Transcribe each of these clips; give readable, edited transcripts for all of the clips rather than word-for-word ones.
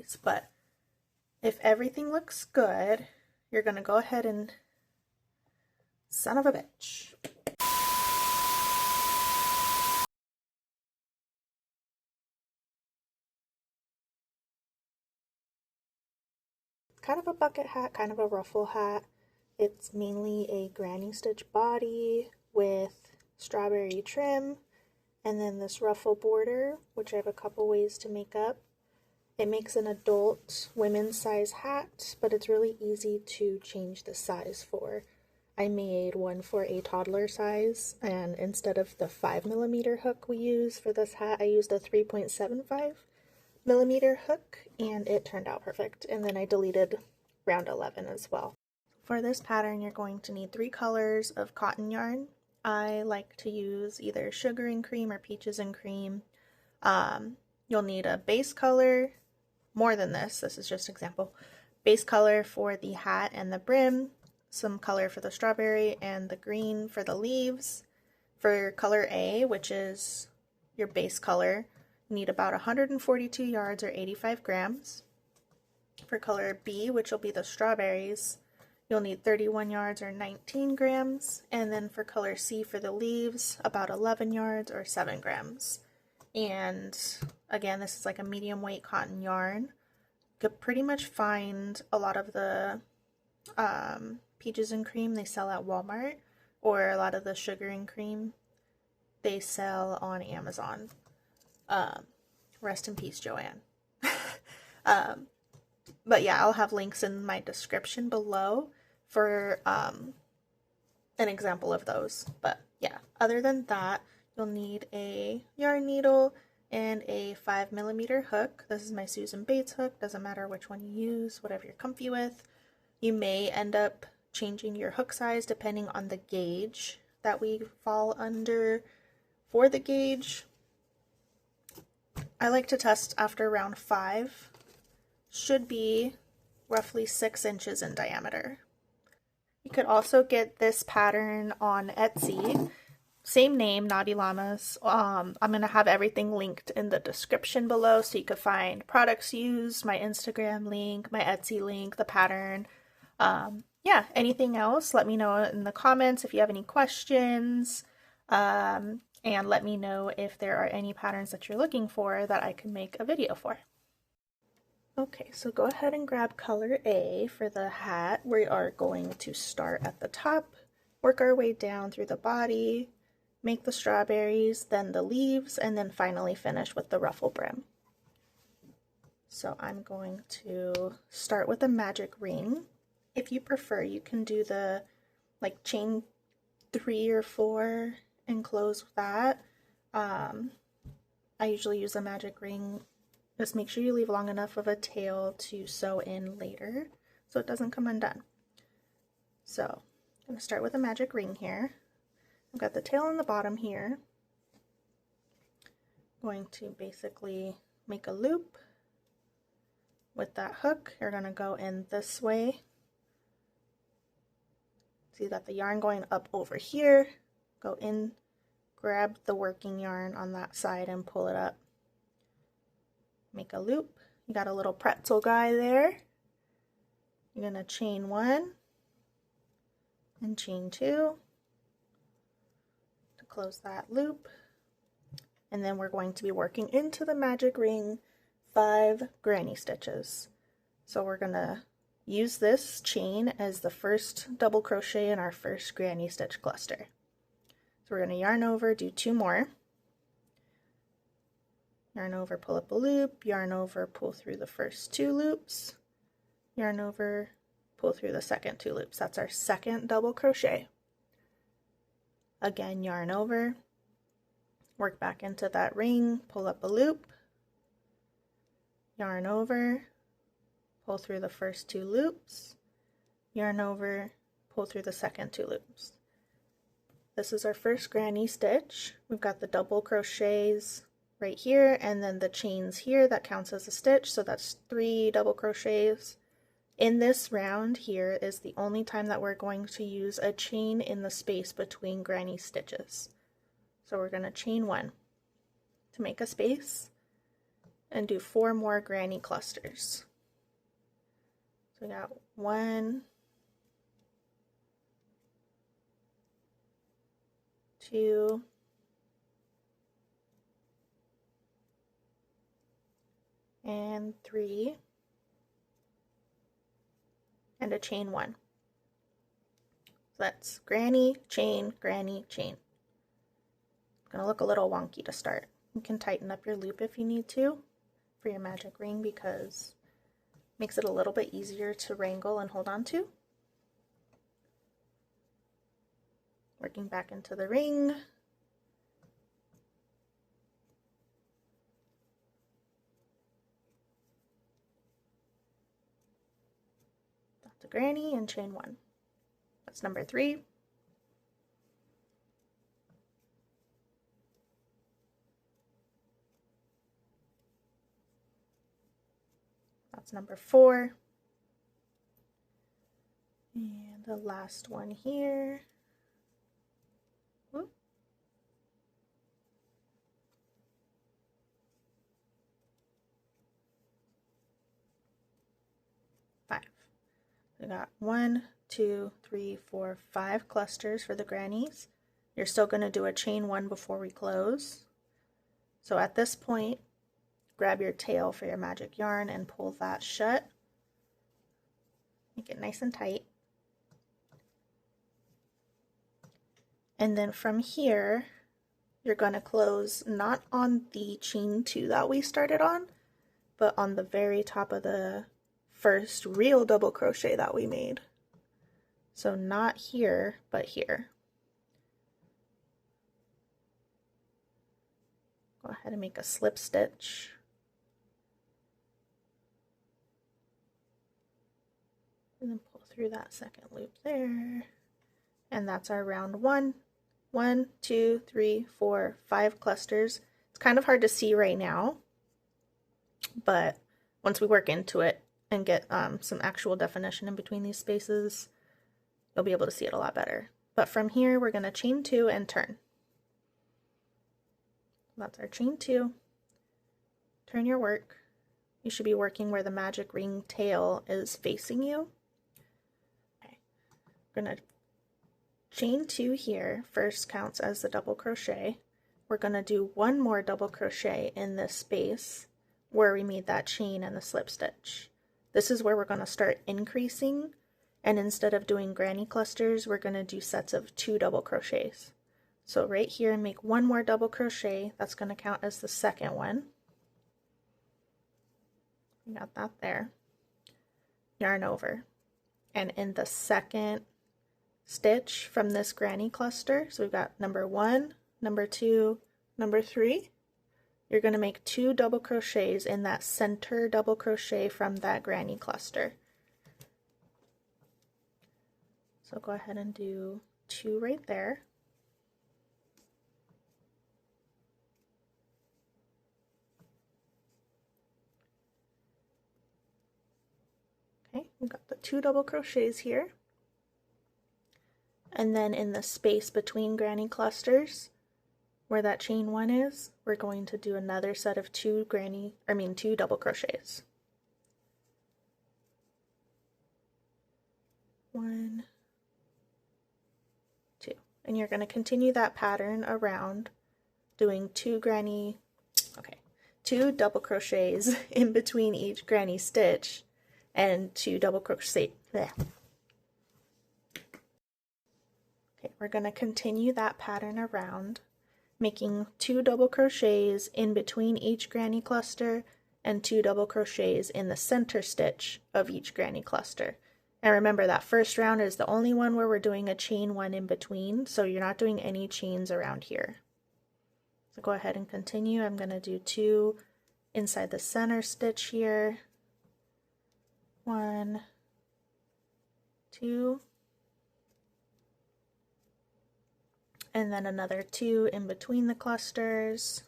size, but if everything looks good, you're gonna go ahead and son of a bitch. Kind of a bucket hat, kind of a ruffle hat. It's mainly a granny stitch body with strawberry trim, and then this ruffle border, which I have a couple ways to make up. It makes an adult women's size hat, but it's really easy to change the size for. I made one for a toddler size, and instead of the 5mm hook we use for this hat, I used a 3.75mm hook, and it turned out perfect. And then I deleted round 11 as well. For this pattern, you're going to need 3 colors of cotton yarn. I like to use either sugar and cream or peaches and cream. You'll need a base color, more than this is just example, base color for the hat and the brim, some color for the strawberry and the green for the leaves. For color A, which is your base color, you need about 142 yards or 85 grams. For color B, which will be the strawberries, you'll need 31 yards or 19 grams. And then for color C for the leaves, about 11 yards or 7 grams. And again, this is like a medium weight cotton yarn. You could pretty much find a lot of the peaches and cream they sell at Walmart, or a lot of the sugar and cream they sell on Amazon. Rest in peace, Joanne. But yeah, I'll have links in my description below for an example of those. But yeah, other than that, you'll need a yarn needle and a 5mm hook. This is my Susan Bates hook. Doesn't matter which one you use, whatever you're comfy with. You may end up changing your hook size depending on the gauge that we fall under. For the gauge, I like to test after round 5. Should be roughly 6 inches in diameter. You could also get this pattern on Etsy. Same name, KNOTTY LLAMAS. I'm going to have everything linked in the description below so you could find products used, my Instagram link, my Etsy link, the pattern. Yeah, anything else, let me know in the comments if you have any questions. And let me know if there are any patterns that you're looking for that I can make a video for. Okay, so go ahead and grab color A for the hat. We are going to start at the top, work our way down through the body, make the strawberries, then the leaves, and then finally finish with the ruffle brim. So I'm going to start with a magic ring. If you prefer, you can do the like chain 3 or 4 and close with that. I usually use a magic ring. Just make sure you leave long enough of a tail to sew in later so it doesn't come undone. So I'm going to start with a magic ring here. I've got the tail on the bottom here. I'm going to basically make a loop with that hook. You're going to go in this way. So you got the yarn going up over here. Go in, grab the working yarn on that side and pull it up. Make a loop. You got a little pretzel guy there. You're going to chain 1 and chain 2 to close that loop. And then we're going to be working into the magic ring 5 granny stitches. So we're going to use this chain as the first double crochet in our first granny stitch cluster. So we're going to yarn over, do 2 more. Yarn over, pull up a loop, yarn over, pull through the first 2 loops, yarn over, pull through the second 2 loops. That's our second double crochet. Again, yarn over, work back into that ring, pull up a loop, yarn over, pull through the first 2 loops, yarn over, pull through the second 2 loops. This is our first granny stitch. We've got the double crochets right here and then the chains here. That counts as a stitch, so that's 3 double crochets. In this round here is the only time that we're going to use a chain in the space between granny stitches. So we're going to chain 1 to make a space, and do 4 more granny clusters. So we got 1, 2, and 3, and a chain 1. So that's granny, chain, granny, chain. It's gonna look a little wonky to start. You can tighten up your loop if you need to for your magic ring because it makes it a little bit easier to wrangle and hold on to. Working back into the ring. That's a granny and chain 1. That's number 3. That's number 4. And the last one here. Whoop. 5. We got 1, 2, 3, 4, 5 clusters for the grannies. You're still going to do a chain 1 before we close. So at this point, grab your tail for your magic yarn and pull that shut. Make it nice and tight. And then from here, you're going to close not on the chain 2 that we started on, but on the very top of the first real double crochet that we made. So not here, but here. Go ahead and make a slip stitch. And then pull through that second loop there. And that's our round 1. 1, 2, 3, 4, 5 clusters. It's kind of hard to see right now, but once we work into it and get some actual definition in between these spaces, you'll be able to see it a lot better. But from here, we're going to chain 2 and turn. That's our chain 2. Turn your work. You should be working where the magic ring tail is facing you. Okay. We're going to chain 2 here. First counts as the double crochet. We're going to do 1 more double crochet in this space where we made that chain and the slip stitch. This is where we're going to start increasing, and instead of doing granny clusters, we're going to do sets of 2 double crochets. So right here, make 1 more double crochet. That's going to count as the second one. We got that there. Yarn over. And in the second stitch from this granny cluster, so we've got number 1, number 2, number 3, you're going to make 2 double crochets in that center double crochet from that granny cluster. So go ahead and do 2 right there. Okay, we've got the 2 double crochets here. And then in the space between granny clusters, where that chain 1 is, we're going to do another set of 2 double crochets. 1, 2. And you're going to continue that pattern around doing 2 double crochets in between each granny stitch and 2 double crochet. Blech. Okay, we're going to continue that pattern around, making 2 double crochets in between each granny cluster and 2 double crochets in the center stitch of each granny cluster. And remember, that first round is the only one where we're doing a chain 1 in between, so you're not doing any chains around here. So go ahead and continue. I'm going to do 2 inside the center stitch here. 1, 2, and then another 2 in between the clusters.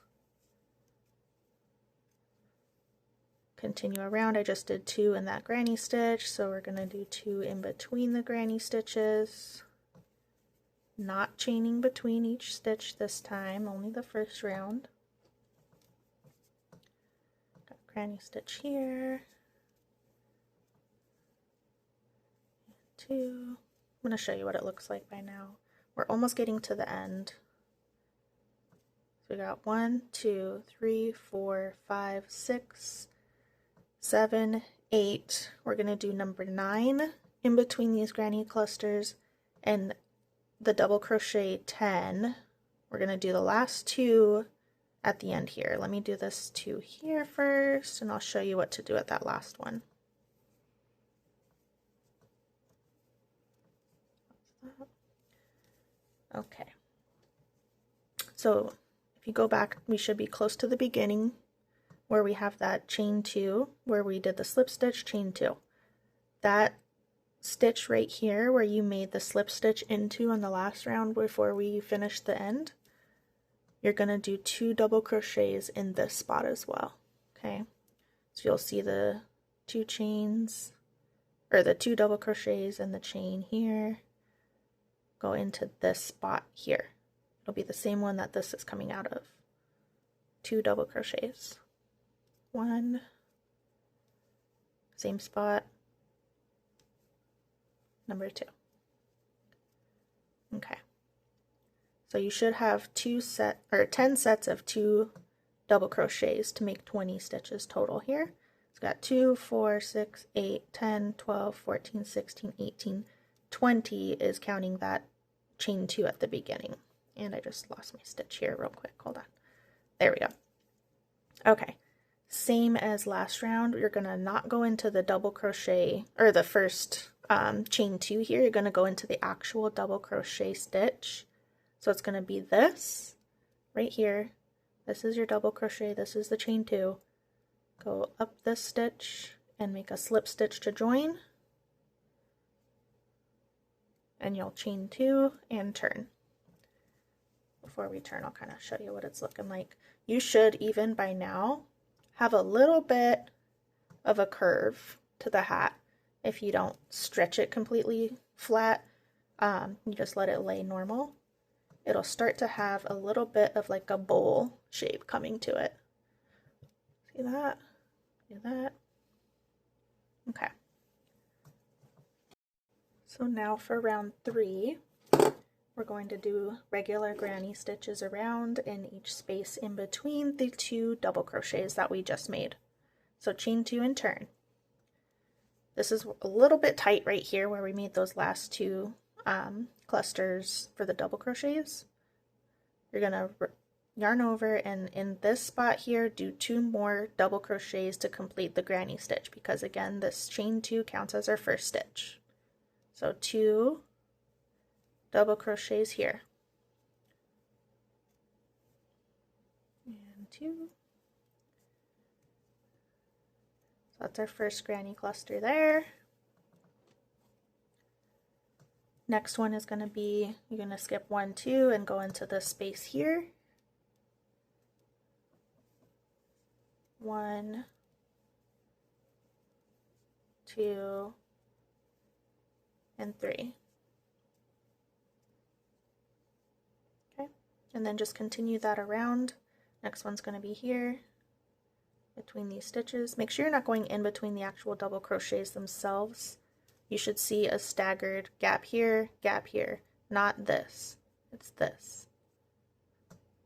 Continue around. I just did 2 in that granny stitch, so we're going to do 2 in between the granny stitches. Not chaining between each stitch this time, only the first round. Got granny stitch here, 2. I'm going to show you what it looks like by now. We're almost getting to the end. So we got 1, 2, 3, 4, 5, 6, 7, 8. We're going to do number 9 in between these granny clusters, and the double crochet 10. We're going to do the last 2 at the end here. Let me do this 2 here first, and I'll show you what to do at that last one. Okay, so if you go back, we should be close to the beginning where we have that chain 2 where we did the slip stitch, chain 2. That stitch right here where you made the slip stitch into in the last round before we finished the end, you're going to do 2 double crochets in this spot as well. Okay, so you'll see the 2 chains, or the 2 double crochets and the chain here go into this spot here. It'll be the same one that this is coming out of. 2 double crochets. 1, same spot, number 2. Okay. So you should have 10 sets of 2 double crochets to make 20 stitches total here. It's got 2, 4, 6, 8, 10, 12, 14, 16, 18, 20 is counting that chain 2 at the beginning. And I just lost my stitch here real quick. Hold on. There we go. Okay. Same as last round, you're going to not go into the double crochet, or the first chain 2 here. You're going to go into the actual double crochet stitch. So it's going to be this right here. This is your double crochet. This is the chain 2. Go up this stitch and make a slip stitch to join. And you'll chain 2 and turn. Before we turn, I'll kind of show you what it's looking like. You should even by now have a little bit of a curve to the hat. If you don't stretch it completely flat, you just let it lay normal. It'll start to have a little bit of like a bowl shape coming to it. See that? Do that. Okay. So now for round 3, we're going to do regular granny stitches around in each space in between the 2 double crochets that we just made. So chain 2 and turn. This is a little bit tight right here where we made those last 2 clusters for the double crochets. You're going to yarn over, and in this spot here do 2 more double crochets to complete the granny stitch, because again this chain 2 counts as our first stitch. So 2 double crochets here, and 2. So that's our first granny cluster there. Next one is going to be, you're going to skip 1, 2 and go into this space here. 1, 2, and 3. Okay, and then just continue that around. Next one's going to be here between these stitches. Make sure you're not going in between the actual double crochets themselves. You should see a staggered gap here, not this. It's this.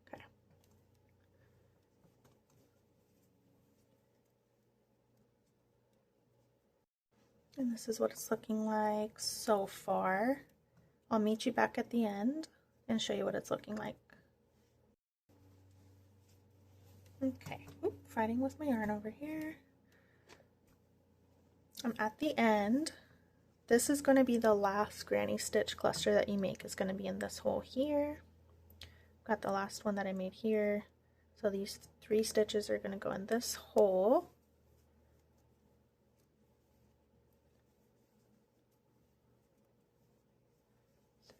Okay. And this is what it's looking like so far. I'll meet you back at the end and show you what it's looking like. Okay, fighting with my yarn over here. I'm at the end. This is going to be the last granny stitch cluster that you make. Is going to be in this hole here. Got the last one that I made here. So these 3 stitches are going to go in this hole.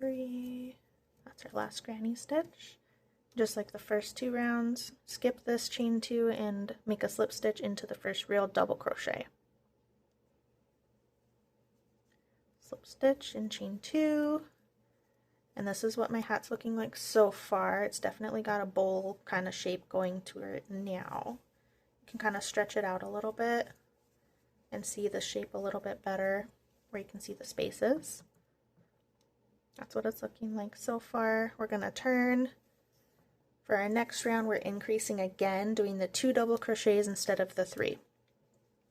That's our last granny stitch. Just like the first 2 rounds, skip this chain 2 and make a slip stitch into the first real double crochet. Slip stitch and chain 2, and this is what my hat's looking like so far. It's definitely got a bowl kind of shape going to it now. You can kind of stretch it out a little bit and see the shape a little bit better, where you can see the spaces. That's what it's looking like so far. We're going to turn. For our next round, we're increasing again, doing the 2 double crochets instead of the 3.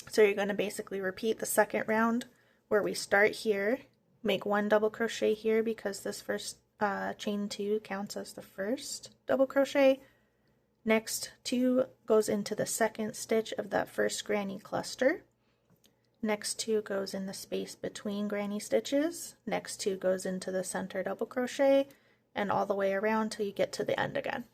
So you're going to basically repeat the second round where we start here, make 1 double crochet here because this first chain 2 counts as the first double crochet. Next 2 goes into the second stitch of that first granny cluster. Next 2 goes in the space between granny stitches. Next 2 goes into the center double crochet, and all the way around till you get to the end again.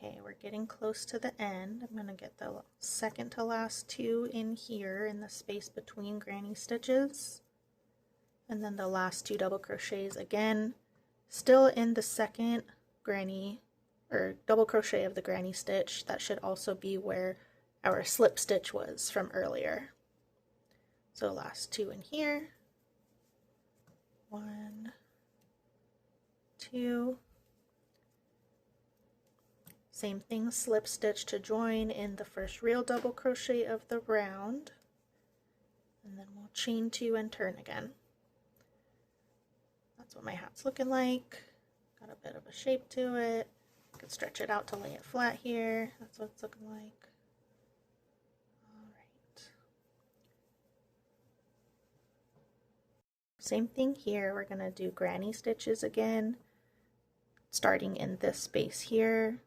Okay, we're getting close to the end. I'm going to get the second to last 2 in here in the space between granny stitches. And then the last 2 double crochets again, still in the second granny or double crochet of the granny stitch. That should also be where our slip stitch was from earlier. So last 2 in here. 1, 2. Same thing, slip stitch to join in the first real double crochet of the round, and then we'll chain 2 and turn again. That's what my hat's looking like. Got a bit of a shape to it. I could stretch it out to lay it flat here. That's what it's looking like. Alright. Same thing here, we're going to do granny stitches again, starting in this space here.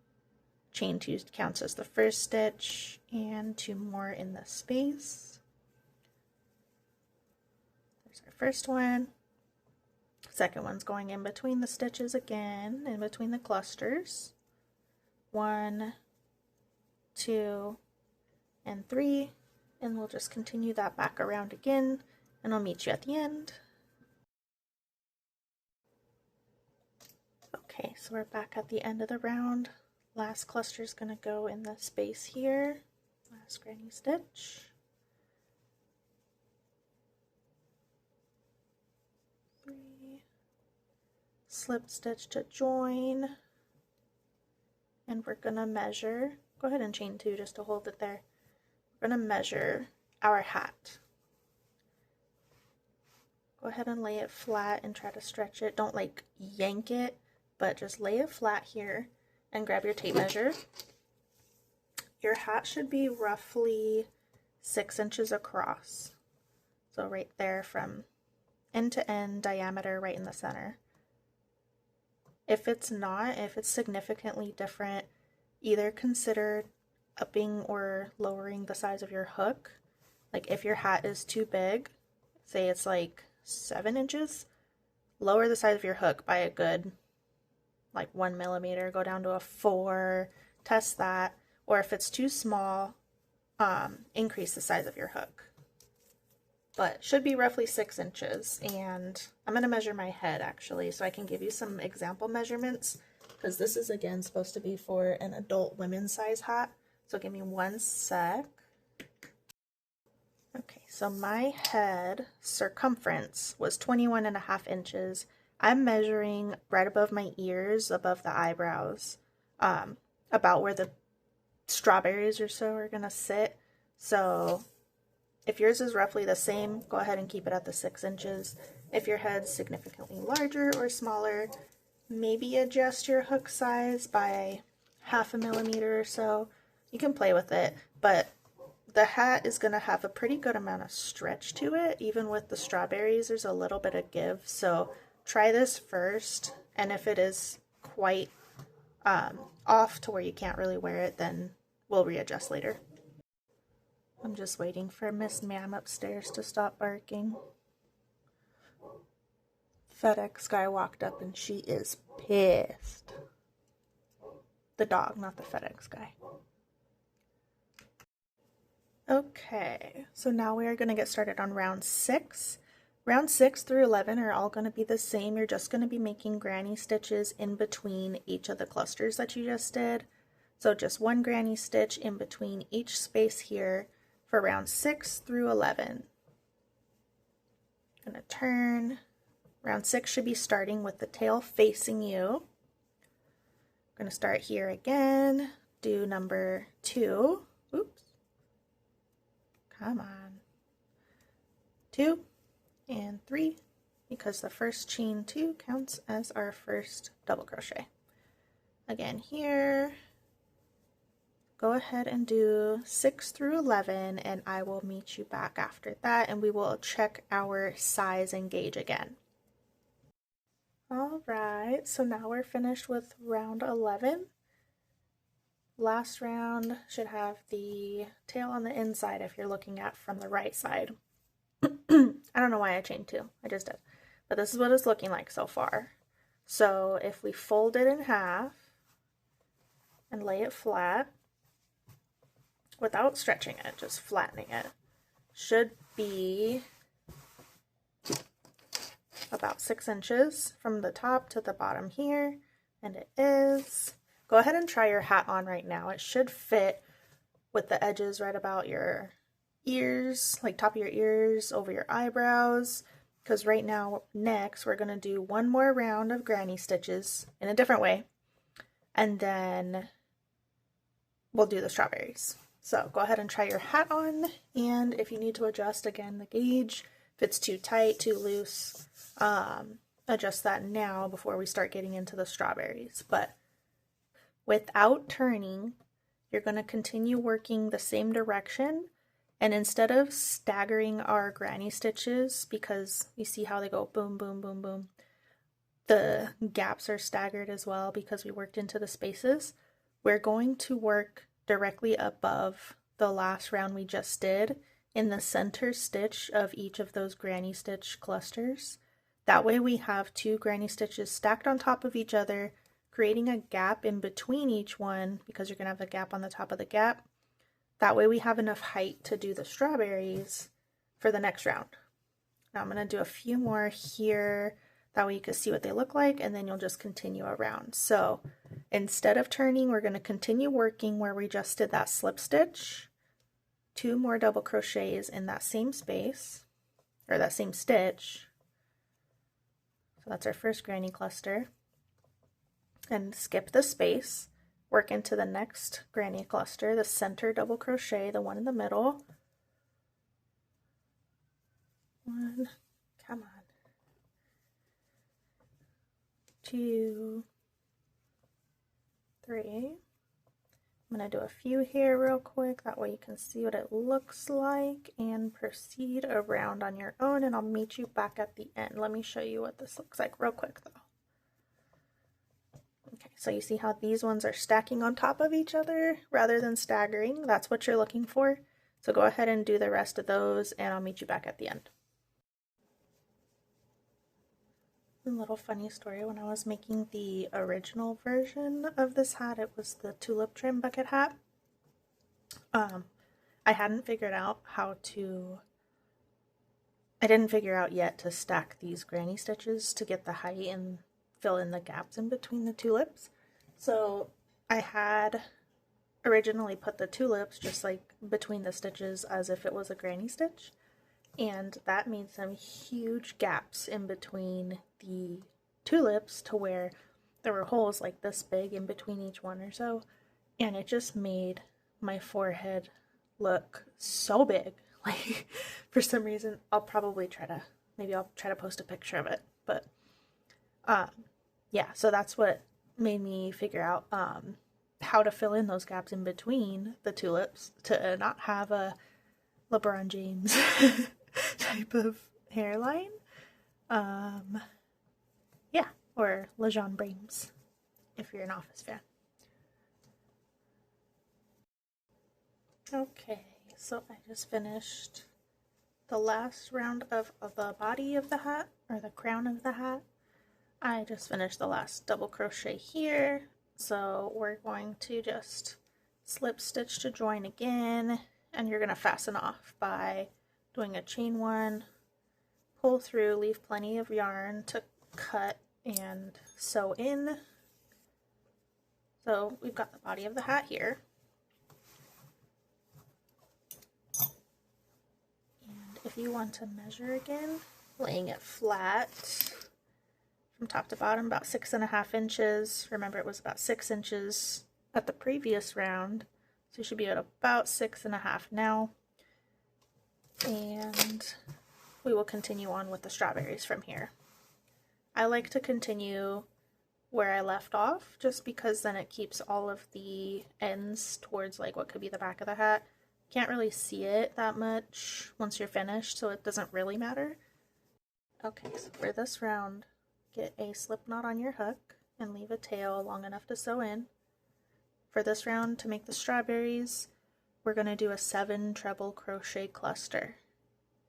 Chain 2 counts as the first stitch, and 2 more in this space. There's our first one. Second one's going in between the stitches again, in between the clusters. 1, 2, and 3, and we'll just continue that back around again, and I'll meet you at the end. Okay, so we're back at the end of the round. Last cluster is going to go in the space here, last granny stitch. Slip stitch to join, and we're going to measure, go ahead and chain 2 just to hold it there. We're going to measure our hat. Go ahead and lay it flat and try to stretch it. Don't like yank it, but just lay it flat here. And grab your tape measure. Your hat should be roughly 6 inches across. So right there from end to end diameter right in the center. If it's not, if it's significantly different, either consider upping or lowering the size of your hook. Like if your hat is too big, say it's like 7 inches, lower the size of your hook by a good like 1 millimeter, go down to a 4, test that. Or if it's too small, increase the size of your hook. But it should be roughly 6 inches, and I'm going to measure my head actually so I can give you some example measurements, because this is again supposed to be for an adult women's size hat. So give me 1 sec. Okay, so my head circumference was 21.5 inches. I'm measuring right above my ears, above the eyebrows, about where the strawberries or so are going to sit. So if yours is roughly the same, go ahead and keep it at the 6 inches. If your head's significantly larger or smaller, maybe adjust your hook size by 0.5 millimeter or so. You can play with it, but the hat is going to have a pretty good amount of stretch to it. Even with the strawberries, there's a little bit of give. So try this first, and if it is quite off to where you can't really wear it, then we'll readjust later. I'm just waiting for Miss Ma'am upstairs to stop barking. FedEx guy walked up and she is pissed. The dog, not the FedEx guy. Okay, so now we are going to get started on round 6. Round 6 through 11 are all going to be the same. You're just going to be making granny stitches in between each of the clusters that you just did. So just one granny stitch in between each space here for round 6 through 11. I'm going to turn. Round 6 should be starting with the tail facing you. I'm going to start here again, do number 2. Oops. Come on. 2 and 3, because the first chain 2 counts as our first double crochet. Again here, go ahead and do 6 through 11, and I will meet you back after that, and we will check our size and gauge again. Alright, so now we're finished with round 11. Last round should have the tail on the inside if you're looking at from the right side. I don't know why I chained 2, I just did. But this is what it's looking like so far. So if we fold it in half and lay it flat, without stretching it, just flattening it, should be about 6 inches from the top to the bottom here, and it is. Go ahead and try your hat on right now. It should fit with the edges right about your ears, like top of your ears, over your eyebrows, because right now, next, we're going to do one more round of granny stitches in a different way, and then we'll do the strawberries. So go ahead and try your hat on, and if you need to adjust again the gauge, if it's too tight, too loose, adjust that now before we start getting into the strawberries. But without turning, you're going to continue working the same direction, and instead of staggering our granny stitches, because you see how they go boom, boom, boom, boom, the gaps are staggered as well because we worked into the spaces. We're going to work directly above the last round we just did in the center stitch of each of those granny stitch clusters. That way we have 2 granny stitches stacked on top of each other, creating a gap in between each one, because you're going to have a gap on the top of the gap. That way we have enough height to do the strawberries for the next round. Now I'm going to do a few more here, that way you can see what they look like, and then you'll just continue around. So instead of turning, we're going to continue working where we just did that slip stitch, 2 more double crochets in that same space, or that same stitch. So that's our first granny cluster. And skip the space, work into the next granny cluster, the center double crochet, the one in the middle. 1, come on. 2, 3. I'm going to do a few here real quick, that way you can see what it looks like, and proceed around on your own, and I'll meet you back at the end. Let me show you what this looks like real quick though. Okay, so you see how these ones are stacking on top of each other rather than staggering? That's what you're looking for. So go ahead and do the rest of those, and I'll meet you back at the end. A little funny story, when I was making the original version of this hat, it was the tulip trim bucket hat. I hadn't figured out how to, I didn't figure out yet to stack these granny stitches to get the height and fill in the gaps in between the tulips. So I had originally put the tulips just like between the stitches as if it was a granny stitch, and that made some huge gaps in between the tulips to where there were holes like this big in between each one or so, and it just made my forehead look so big. Like, for some reason, I'll probably try to, maybe I'll try to post a picture of it, but yeah, so that's what made me figure out how to fill in those gaps in between the tulips to not have a LeBron James type of hairline. Yeah, or Lejon Brames, if you're an Office fan. Okay, so I just finished the last round of the body of the hat, or the crown of the hat. I just finished the last double crochet here, so we're going to just slip stitch to join again, and you're going to fasten off by doing a chain one, pull through, leave plenty of yarn to cut and sew in. So we've got the body of the hat here. And if you want to measure again, laying it flat from top to bottom, about 6.5 inches. Remember, it was about 6 inches at the previous round, so you should be at about 6.5 now. And we will continue on with the strawberries from here. I like to continue where I left off, just because then it keeps all of the ends towards like what could be the back of the hat. Can't really see it that much once you're finished, so it doesn't really matter. Okay, so for this round, get a slip knot on your hook and leave a tail long enough to sew in. For this round, to make the strawberries, we're going to do a 7 treble crochet cluster.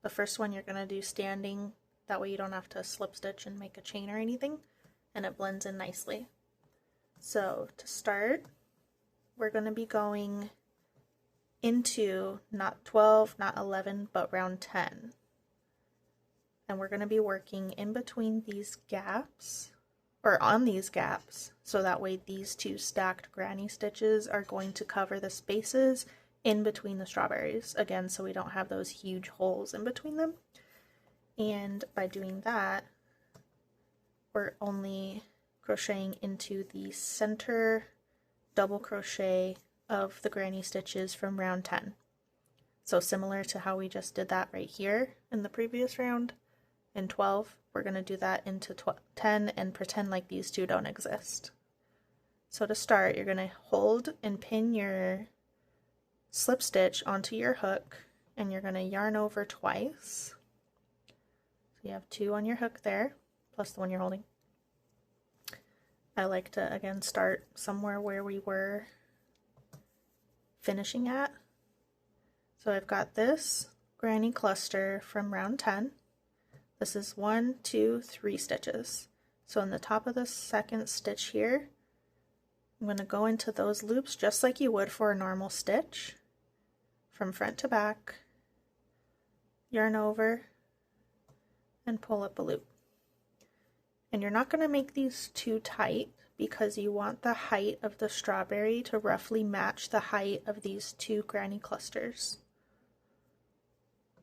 The first one you're going to do standing, that way you don't have to slip stitch and make a chain or anything, and it blends in nicely. So to start, we're going to be going into not 12, not 11, but round 10. And we're going to be working in between these gaps, or on these gaps, so that way these 2 stacked granny stitches are going to cover the spaces in between the strawberries, again, so we don't have those huge holes in between them. And by doing that, we're only crocheting into the center double crochet of the granny stitches from round 10. So similar to how we just did that right here in the previous round. In 12, we're going to do that into 10 and pretend like these 2 don't exist. So to start, you're going to hold and pin your slip stitch onto your hook, and you're going to yarn over twice. So you have 2 on your hook there, plus the one you're holding. I like to, again, start somewhere where we were finishing at. So I've got this granny cluster from round 10. This is 1, 2, 3 stitches. So in the top of the second stitch here, I'm going to go into those loops just like you would for a normal stitch, from front to back, yarn over, and pull up a loop. And you're not going to make these too tight because you want the height of the strawberry to roughly match the height of these 2 granny clusters.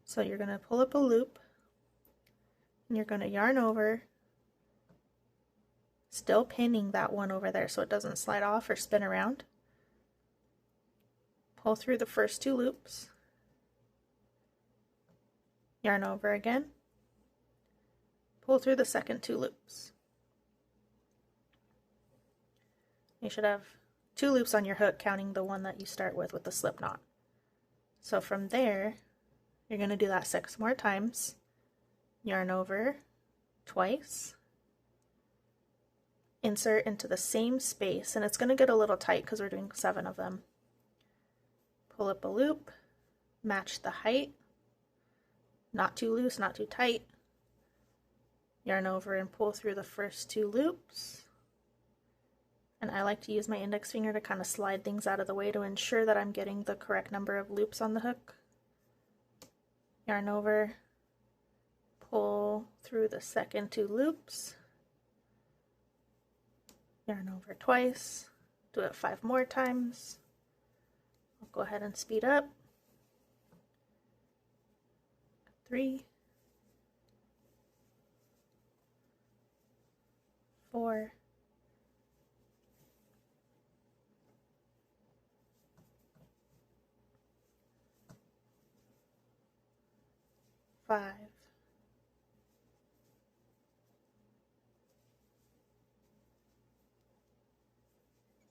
So you're going to pull up a loop, and you're going to yarn over, still pinning that one over there so it doesn't slide off or spin around. Pull through the first 2 loops, yarn over again, pull through the second 2 loops. You should have 2 loops on your hook, counting the one that you start with the slip knot. So from there, you're going to do that 6 more times, yarn over twice, insert into the same space, and it's going to get a little tight because we're doing 7 of them. Pull up a loop, match the height, not too loose, not too tight, yarn over and pull through the first 2 loops. And I like to use my index finger to kind of slide things out of the way to ensure that I'm getting the correct number of loops on the hook. Yarn over, pull through the second 2 loops, yarn over twice, do it 5 more times. I'll go ahead and speed up. 3, 4, 5,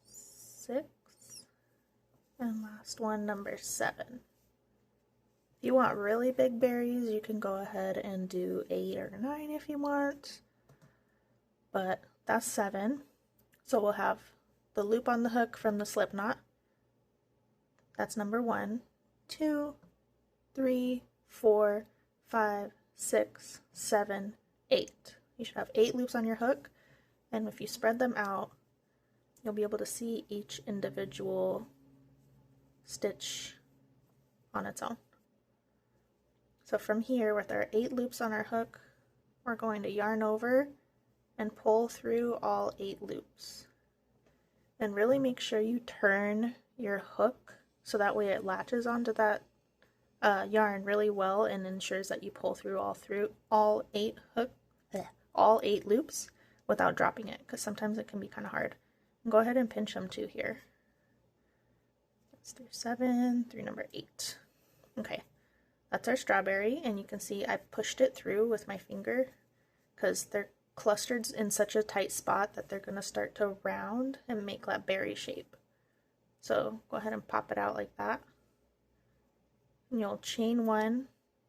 6, and last one, number 7. If you want really big berries, you can go ahead and do 8 or 9 if you want, but that's 7. So we'll have the loop on the hook from the slip knot. That's number 1, 2, 3, 4, 5, 6, 7, 8. You should have 8 loops on your hook, and if you spread them out, you'll be able to see each individual stitch on its own. So from here, with our 8 loops on our hook, we're going to yarn over and pull through all 8 loops. And really make sure you turn your hook so that way it latches onto that yarn really well and ensures that you pull through all 8 loops without dropping it, because sometimes it can be kind of hard. And go ahead and pinch them too here. That's through 7, through number 8. Okay, that's our strawberry, and you can see I pushed it through with my finger because they're clustered in such a tight spot that they're going to start to round and make that berry shape. So go ahead and pop it out like that. And you'll chain 1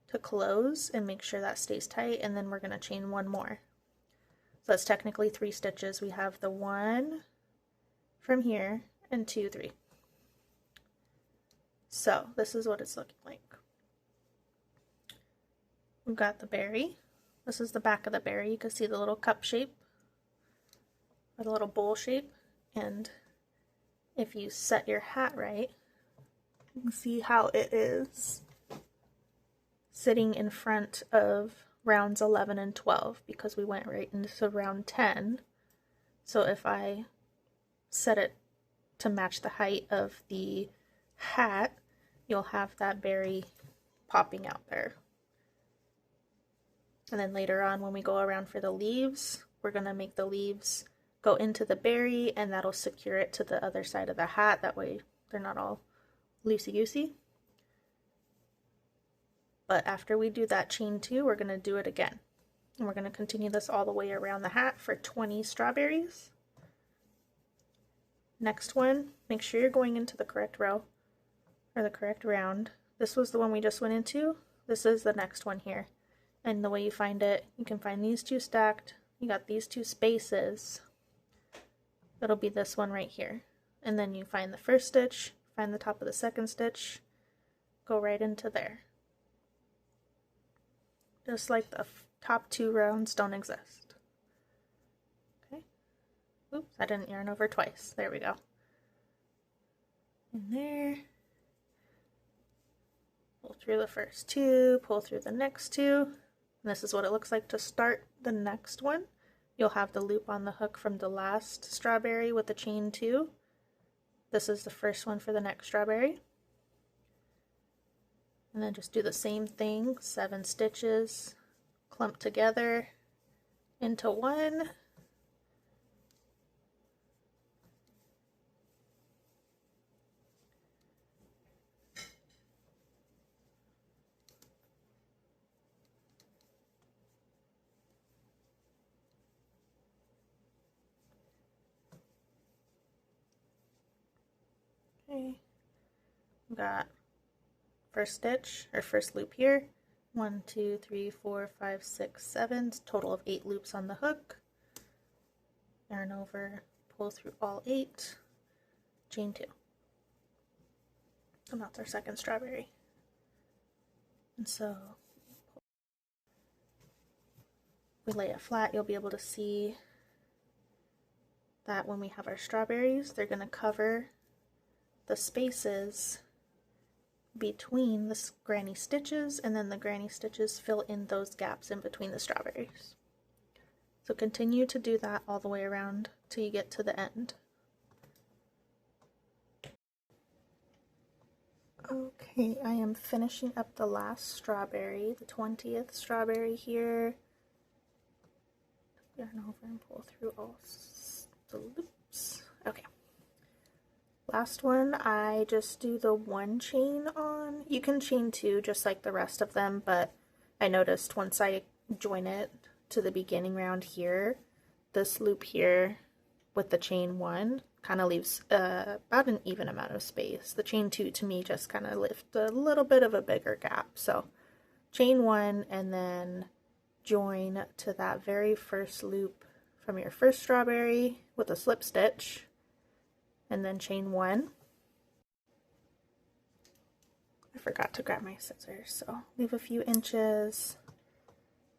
to close and make sure that stays tight, and then we're going to chain 1 more. So that's technically 3 stitches. We have the 1 from here and 2, 3. So this is what it's looking like. We've got the berry. This is the back of the berry. You can see the little cup shape or the little bowl shape, and if you set your hat right, you can see how it is sitting in front of rounds 11 and 12 because we went right into round 10. So if I set it to match the height of the hat, you'll have that berry popping out there. And then later on when we go around for the leaves, we're going to make the leaves go into the berry, and that'll secure it to the other side of the hat. That way they're not all loosey-goosey. But after we do that chain 2, we're going to do it again. And we're going to continue this all the way around the hat for 20 strawberries. Next one, make sure you're going into the correct row, or the correct round. This was the one we just went into. This is the next one here. And the way you find it, you can find these 2 stacked. You got these 2 spaces. It'll be this one right here. And then you find the first stitch, find the top of the second stitch, go right into there. Just like the top 2 rounds don't exist. Okay. Oops, I didn't yarn over twice. There we go. In there. Pull through the first 2, pull through the next 2. And this is what it looks like to start the next one. You'll have the loop on the hook from the last strawberry with the chain 2. This is the first one for the next strawberry. And then just do the same thing, 7 stitches, clump together into one. Okay, got first stitch or first loop here. 1, 2, 3, 4, 5, 6, 7. Total of 8 loops on the hook. Yarn over, pull through all 8, chain 2. And that's our second strawberry. And so we lay it flat, you'll be able to see that when we have our strawberries, they're going to cover the spaces between the granny stitches, and then the granny stitches fill in those gaps in between the strawberries. So continue to do that all the way around till you get to the end. Okay, I am finishing up the last strawberry, the 20th strawberry here. Yarn over and pull through all the loops. Okay. Last one, I just do the 1 chain on. You can chain 2 just like the rest of them, but I noticed once I join it to the beginning round here, this loop here with the chain 1 kind of leaves about an even amount of space. The chain 2 to me just kind of left a little bit of a bigger gap. So chain 1 and then join to that very first loop from your first strawberry with a slip stitch, and then chain 1. I forgot to grab my scissors, so leave a few inches,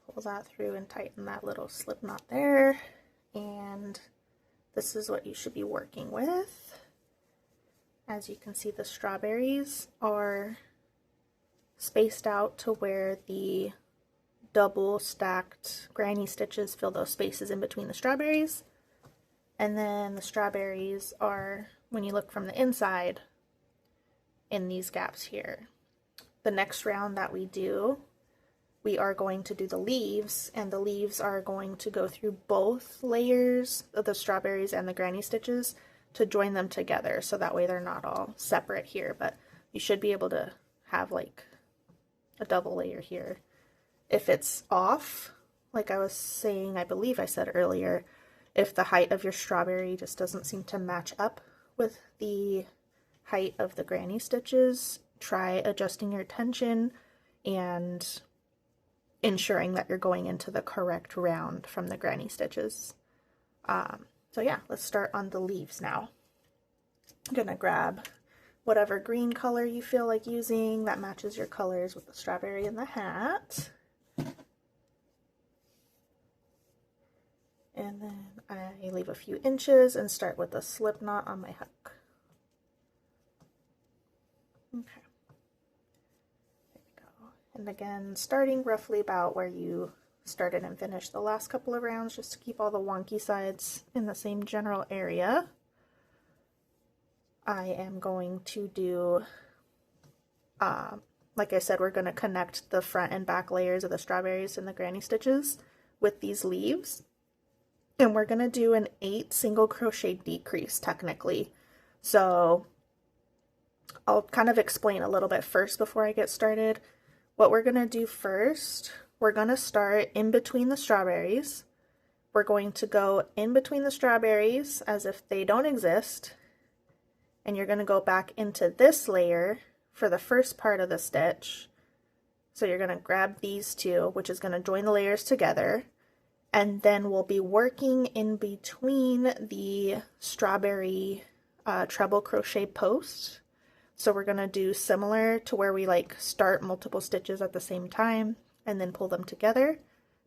pull that through and tighten that little slip knot there, and this is what you should be working with. As you can see, the strawberries are spaced out to where the double stacked granny stitches fill those spaces in between the strawberries, and then the strawberries are, when you look from the inside, in these gaps here. The next round that we do, we are going to do the leaves, and the leaves are going to go through both layers of the strawberries and the granny stitches to join them together, so that way they're not all separate here, but you should be able to have like a double layer here. If it's off, like I was saying, I believe I said earlier, if the height of your strawberry just doesn't seem to match up with the height of the granny stitches, try adjusting your tension and ensuring that you're going into the correct round from the granny stitches. So yeah, let's start on the leaves now. I'm gonna grab whatever green color you feel like using that matches your colors with the strawberry and the hat. And then I leave a few inches and start with a slip knot on my hook. Okay. There we go. And again, starting roughly about where you started and finished the last couple of rounds, just to keep all the wonky sides in the same general area. I am going to do, like I said, we're going to connect the front and back layers of the strawberries and the granny stitches with these leaves. And we're going to do an 8 single crochet decrease technically. So I'll kind of explain a little bit first before I get started. What we're going to do first, we're going to start in between the strawberries. We're going to go in between the strawberries as if they don't exist. And you're going to go back into this layer for the first part of the stitch. So you're going to grab these two, which is going to join the layers together. And then we'll be working in between the strawberry treble crochet posts. So we're going to do similar to where we like start multiple stitches at the same time and then pull them together.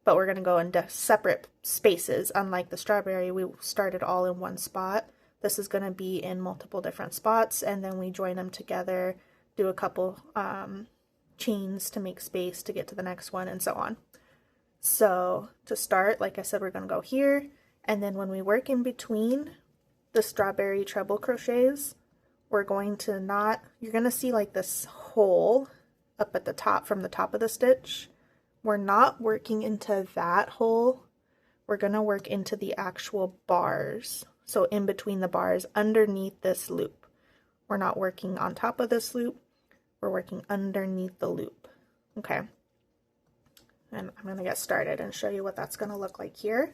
But we're going to go into separate spaces. Unlike the strawberry, we started all in one spot. This is going to be in multiple different spots, and then we join them together, do a couple chains to make space to get to the next one, and so on. So to start, like I said, we're going to go here, and then when we work in between the strawberry treble crochets, we're going to not, you're going to see like this hole up at the top from the top of the stitch. We're not working into that hole. We're going to work into the actual bars. So in between the bars underneath this loop. We're not working on top of this loop. We're working underneath the loop. Okay. And I'm going to get started and show you what that's going to look like here.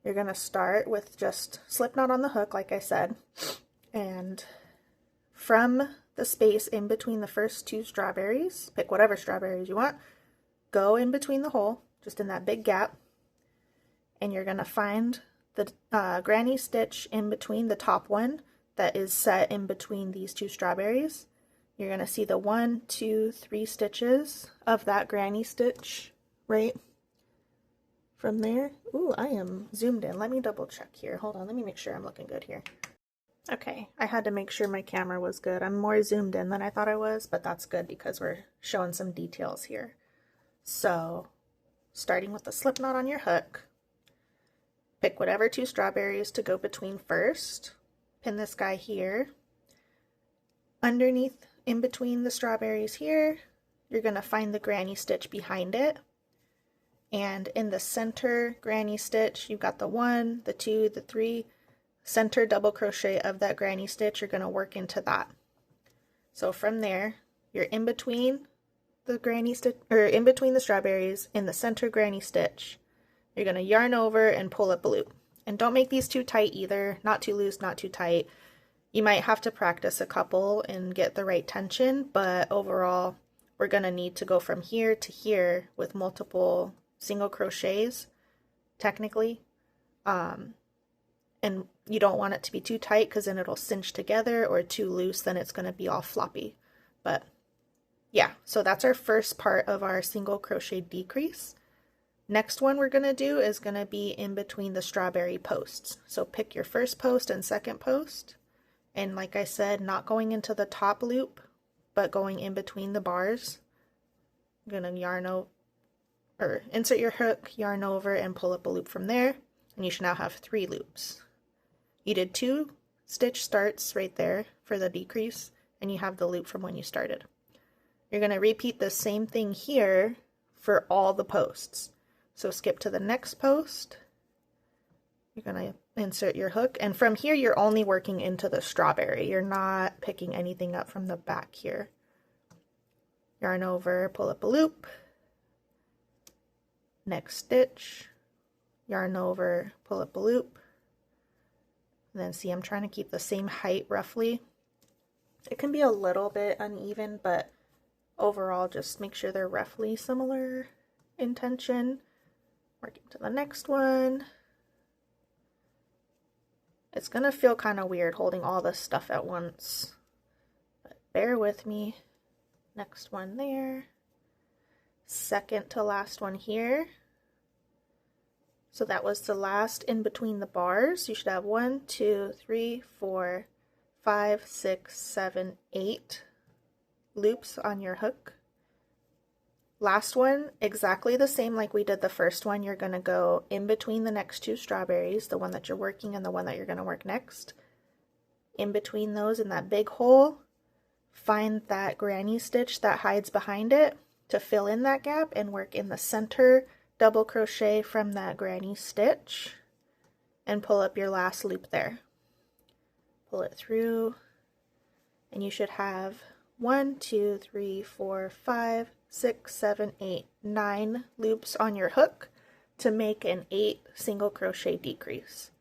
You're going to start with just slip knot on the hook, like I said. And from the space in between the first two strawberries, pick whatever strawberries you want, go in between the hole, just in that big gap, and you're going to find the granny stitch in between the top one that is set in between these two strawberries. You're going to see the 1, 2, 3 stitches of that granny stitch right from there. Ooh, I am zoomed in. Let me double check here. Hold on, let me make sure I'm looking good here. Okay, I had to make sure my camera was good. I'm more zoomed in than I thought I was, but that's good because we're showing some details here. So, starting with the slip knot on your hook, pick whatever 2 strawberries to go between first. Pin this guy here. Underneath, in between the strawberries here, you're going to find the granny stitch behind it. And in the center granny stitch, you've got the 1, the 2, the 3, center double crochet of that granny stitch. You're going to work into that. So from there, you're in between the granny stitch, or in between the strawberries, in the center granny stitch. You're going to yarn over and pull up a loop. And don't make these too tight either, not too loose, not too tight. You might have to practice a couple and get the right tension, but overall, we're going to need to go from here to here with multiple single crochets, technically. And you don't want it to be too tight because then it'll cinch together, or too loose, then it's going to be all floppy. But Yeah, so that's our first part of our single crochet decrease. Next one we're going to do is going to be in between the strawberry posts. So pick your first post and second post. And like I said, not going into the top loop, but going in between the bars. I'm going to yarn over, or insert your hook, yarn over, and pull up a loop from there. And you should now have 3 loops. You did 2 stitch starts right there for the decrease, and you have the loop from when you started. You're going to repeat the same thing here for all the posts. So skip to the next post. You're going to insert your hook, and from here you're only working into the strawberry. You're not picking anything up from the back here. Yarn over, pull up a loop. Next stitch, yarn over, pull up a loop. And then see, I'm trying to keep the same height roughly. It can be a little bit uneven, but overall just make sure they're roughly similar in tension. Working to the next one. It's gonna feel kind of weird holding all this stuff at once, but bear with me. Next one there. Second to last one here. So that was the last in between the bars. You should have 1, 2, 3, 4, 5, 6, 7, 8 loops on your hook. Last one, exactly the same like we did the first one. You're going to go in between the next 2 strawberries, the one that you're working and the one that you're going to work next. In between those, in that big hole, find that granny stitch that hides behind it to fill in that gap and work in the center double crochet from that granny stitch and pull up your last loop there. Pull it through, and you should have 1, 2, 3, 4, 5, 6, 7, 8, 9 loops on your hook to make an 8 single crochet decrease.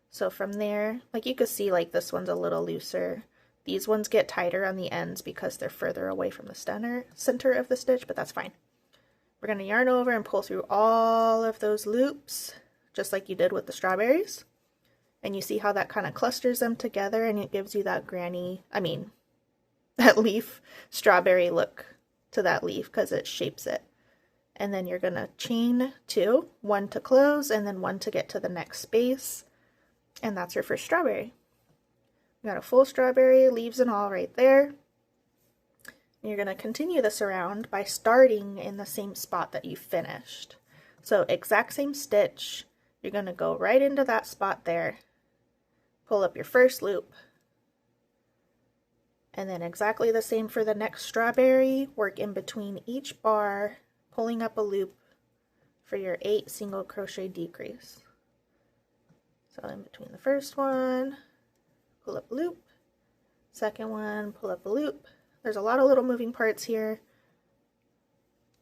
So from there, like you can see, like this one's a little looser. These ones get tighter on the ends because they're further away from the center of the stitch, but that's fine. We're going to yarn over and pull through all of those loops, just like you did with the strawberries. And you see how that kind of clusters them together, and it gives you that that leaf strawberry look to that leaf because it shapes it. And then you're going to chain 2, 1 to close and then 1 to get to the next space. And that's your first strawberry. You got a full strawberry, leaves and all right there. And you're going to continue this around by starting in the same spot that you finished. So exact same stitch, you're going to go right into that spot there, pull up your first loop, and then exactly the same for the next strawberry, work in between each bar, pulling up a loop for your 8 single crochet decrease. So in between the first one, pull up a loop, second one, pull up a loop. There's a lot of little moving parts here.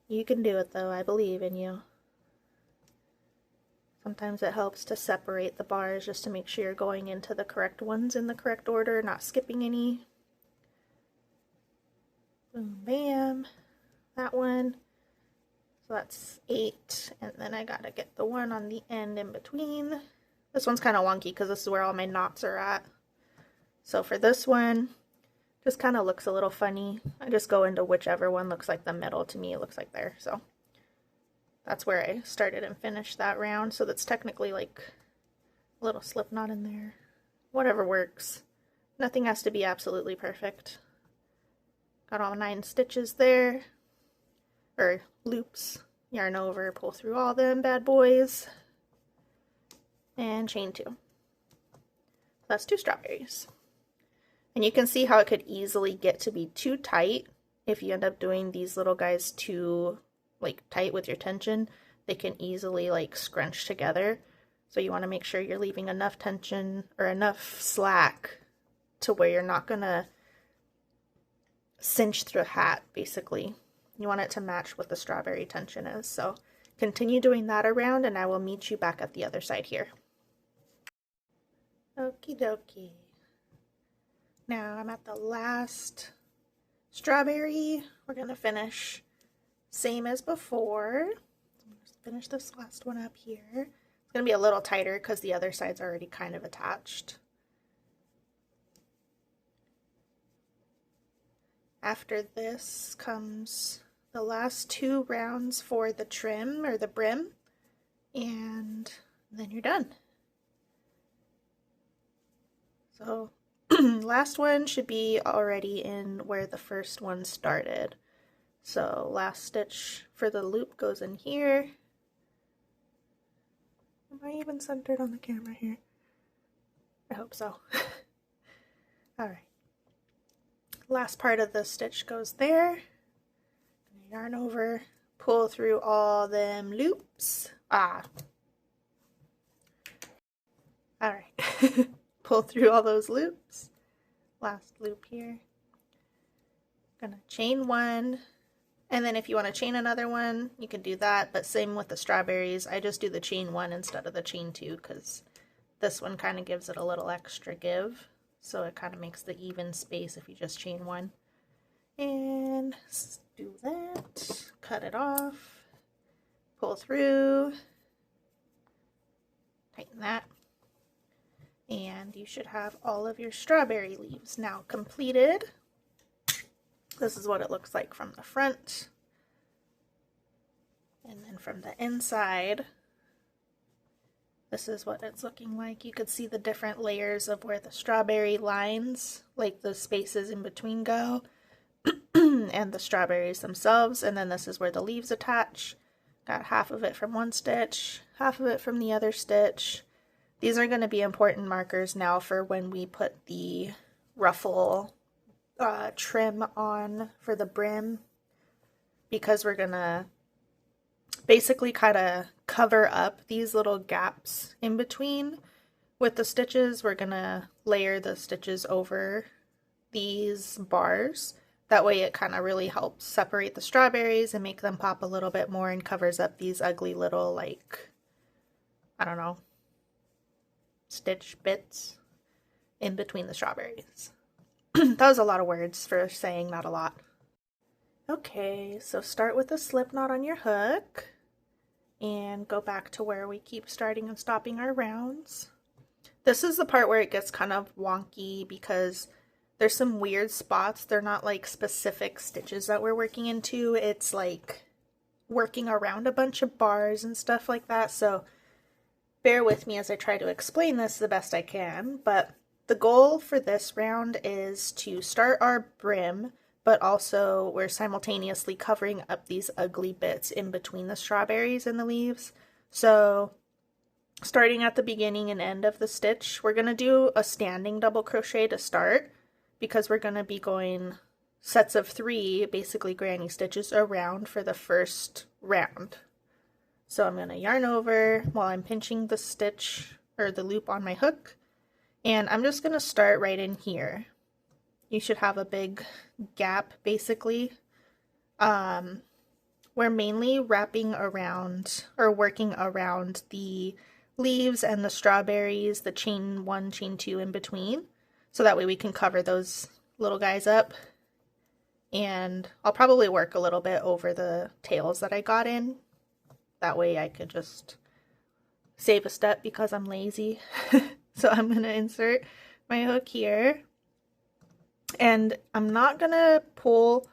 You can do it though, I believe in you. Sometimes it helps to separate the bars just to make sure you're going into the correct ones in the correct order, not skipping any. Boom, bam, that one. So that's 8, and then I gotta get the one on the end in between. This one's kind of wonky because this is where all my knots are at. So for this one, just kind of looks a little funny. I just go into whichever one looks like the middle. To me, it looks like there. So that's where I started and finished that round. So that's technically like a little slip knot in there. Whatever works. Nothing has to be absolutely perfect. Got all 9 stitches there, or loops. Yarn over, pull through all them bad boys, and chain 2. That's 2 strawberries. And you can see how it could easily get to be too tight if you end up doing these little guys too tight with your tension. They can easily scrunch together. So you want to make sure you're leaving enough tension or enough slack to where you're not gonna cinch through a hat, basically. You want it to match what the strawberry tension is. So continue doing that around, and I will meet you back at the other side here. Okie dokie. Now I'm at the last strawberry. We're gonna finish same as before. Just finish this last one up here. It's gonna be a little tighter because the other side's already kind of attached. After this comes the last 2 rounds for the trim or the brim, and then you're done. So last one should be already in where the first one started. So last stitch for the loop goes in here. Am I even centered on the camera here? I hope so. Alright. Last part of the stitch goes there. Yarn over, pull through all them loops. Alright. Pull through all those loops. Last loop here. Gonna chain 1, and then if you want to chain another one, you can do that, but same with the strawberries. I just do the chain 1 instead of the chain 2 because this one kind of gives it a little extra give, so it kind of makes the even space if you just chain 1. And do that, cut it off, pull through, tighten that, and you should have all of your strawberry leaves now completed. This is what it looks like from the front, and then from the inside, this is what it's looking like. You could see the different layers of where the strawberry lines, like the spaces in between, go, and the strawberries themselves, and then this is where the leaves attach. Got half of it from one stitch, half of it from the other stitch. These are going to be important markers now for when we put the ruffle trim on for the brim, because we're going to basically kind of cover up these little gaps in between with the stitches. We're going to layer the stitches over these bars. That way it kind of really helps separate the strawberries and make them pop a little bit more and covers up these ugly little, like, I don't know, stitch bits in between the strawberries. That was a lot of words for saying not a lot. Okay, so start with a slip knot on your hook and go back to where we keep starting and stopping our rounds. This is the part where it gets kind of wonky because there's some weird spots. They're not like specific stitches that we're working into. It's like working around a bunch of bars and stuff like that. So bear with me as I try to explain this the best I can. But the goal for this round is to start our brim, but also we're simultaneously covering up these ugly bits in between the strawberries and the leaves. So starting at the beginning and end of the stitch, we're going to do a standing double crochet to start, because we're going to be going sets of 3, basically granny stitches around for the first round. So I'm going to yarn over while I'm pinching the stitch or the loop on my hook, and I'm just going to start right in here. You should have a big gap basically. We're mainly wrapping around or working around the leaves and the strawberries, the chain 1, chain 2 in between. So that way we can cover those little guys up. And I'll probably work a little bit over the tails that I got in. That way I could just save a step because I'm lazy. So I'm going to insert my hook here. And I'm not going to pull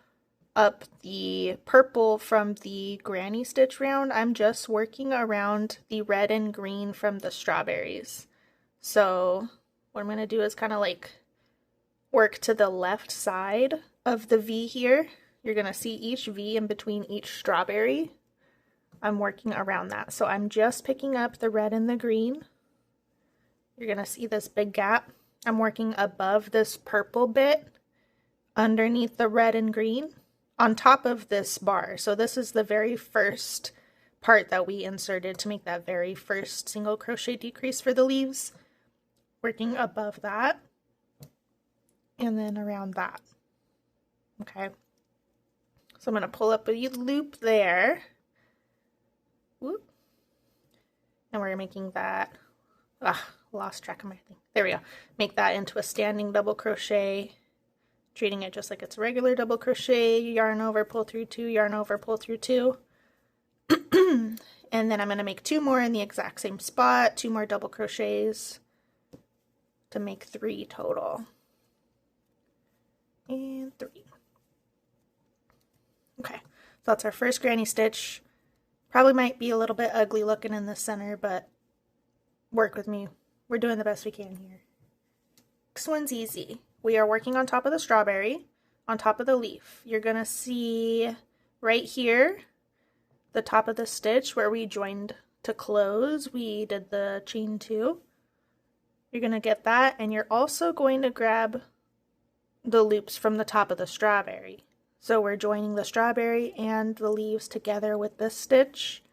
up the purple from the granny stitch round. I'm just working around the red and green from the strawberries. So what I'm going to do is kind of like work to the left side of the V here. You're going to see each V in between each strawberry. I'm working around that. So I'm just picking up the red and the green. You're going to see this big gap. I'm working above this purple bit underneath the red and green on top of this bar. So this is the very first part that we inserted to make that very first single crochet decrease for the leaves. Working above that and then around that. Okay, so I'm going to pull up a loop there. Whoop. And we're making that, lost track of my thing. There we go. Make that into a standing double crochet, treating it just like it's a regular double crochet. Yarn over, pull through 2, yarn over, pull through 2. And then I'm going to make 2 more in the exact same spot, 2 more double crochets to make 3 total. And 3. Okay, so that's our first granny stitch. Probably might be a little bit ugly looking in the center, but work with me. We're doing the best we can here. Next one's easy. We are working on top of the strawberry, on top of the leaf. You're gonna see right here, the top of the stitch where we joined to close. We did the chain 2. You're gonna get that, and you're also going to grab the loops from the top of the strawberry. So we're joining the strawberry and the leaves together with this stitch